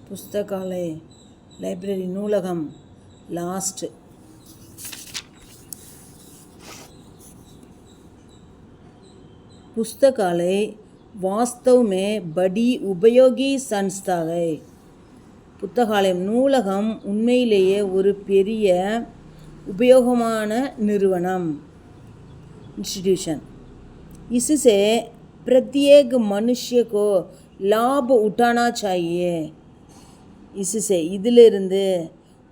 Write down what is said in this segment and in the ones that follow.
புஸ்தகாலய் library நூலகம் last पुस्तकालय वास्तव में बड़ी उपयोगी संस्था है. புத்தகாலயம் நூலகம் உண்மையிலேயே ஒரு பெரிய உபயோகமான நிறுவனம் इंस्टीट्यूशन. इससे प्रत्येक मनुष्य को लाभ उठाना चाहिए. इससे இதிலிருந்து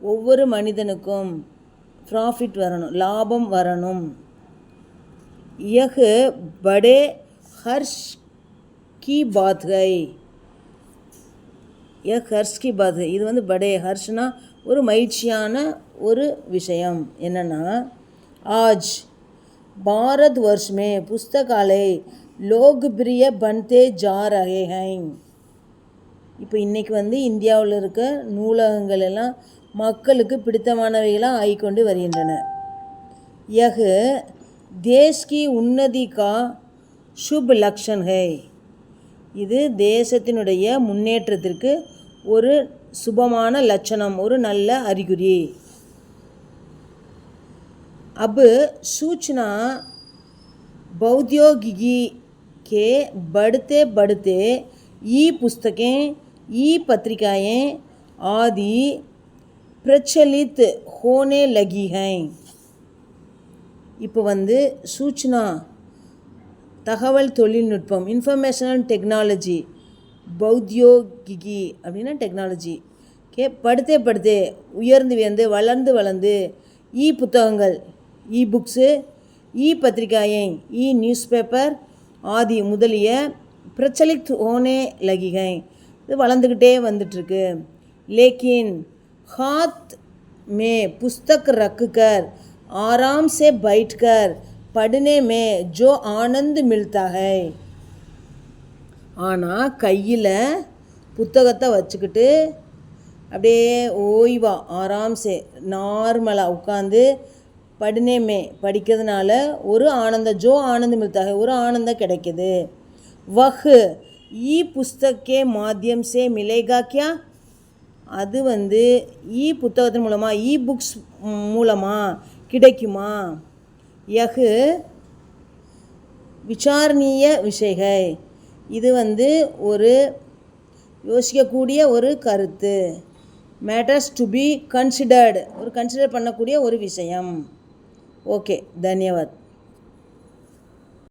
ஒவ்வொரு மனிதனுக்கும் ப்ராஃபிட் வரணும், லாபம் வரணும். यह बड़े हर्ष की बात है. यह हर्ष की बात है. இது வந்து बड़े हर्षனா ஒரு மகிழ்ச்சியான ஒரு விஷயம். என்னன்னா आज भारतवर्ष में पुस्तकालय लोकप्रिय बनते जा रहे हैं. இப்போ இன்றைக்கி வந்து இந்தியாவில் இருக்க நூலகங்கள் எல்லாம் மக்களுக்கு பிடித்தமானவைகளாக ஆகிக்கொண்டு வருகின்றன. यह देश की उन्नति का शुभ लक्षण है. இது தேசத்தினுடைய முன்னேற்றத்திற்கு ஒரு சுபமான லட்சணம், ஒரு நல்ல அறிகுறி. अब सूचना प्रौद्योगिकी के बढ़ते बढ़ते ई पुस्तकें, ई पत्रिकाएँ आदि प्रचलित होने लगी हैं. இப்போ வந்து சூச்சனா தகவல் தொழில்நுட்பம், இன்ஃபர்மேஷனல் டெக்னாலஜி, பௌத்தியோகிகி அப்படின்னா டெக்னாலஜி படுத்தே படுத்தே உயர்ந்து வளர்ந்து இ புத்தகங்கள், இ புக்ஸு, இ பத்திரிகாயை, இ நியூஸ் பேப்பர் ஆதி முதலிய பிரச்சலித் ஹோனே லகிகை, இது வளர்ந்துக்கிட்டே வந்துட்டுருக்கு. லேக்கின் हाथ में पुस्तक रखकर आराम से बैठकर पढ़ने में जो आनंद मिलता है. ஆனால் கையில் புத்தகத்தை வச்சுக்கிட்டு அப்படியே ஓய்வா ஆராம்சே நார்மலாக உட்காந்து படுனேமே படிக்கிறதுனால ஒரு ஆனந்தம், ஜோ ஆனந்த் மில்தா है, ஒரு ஆனந்தம் கிடைக்கிது. वह ई पुस्तक के माध्यम से मिलेगा क्या. அது வந்து இ புத்தகத்தின் மூலமாக, இ புக்ஸ் மூலமாக கிடைக்குமா. यह விசாரணீய விஷயங்கள், இது வந்து ஒரு யோசிக்கக்கூடிய ஒரு கருத்து. மேட்டர்ஸ் டு பி கன்சிடர்டு, ஒரு கன்சிடர் பண்ணக்கூடிய ஒரு விஷயம். ஓகே, தன்யவாத்.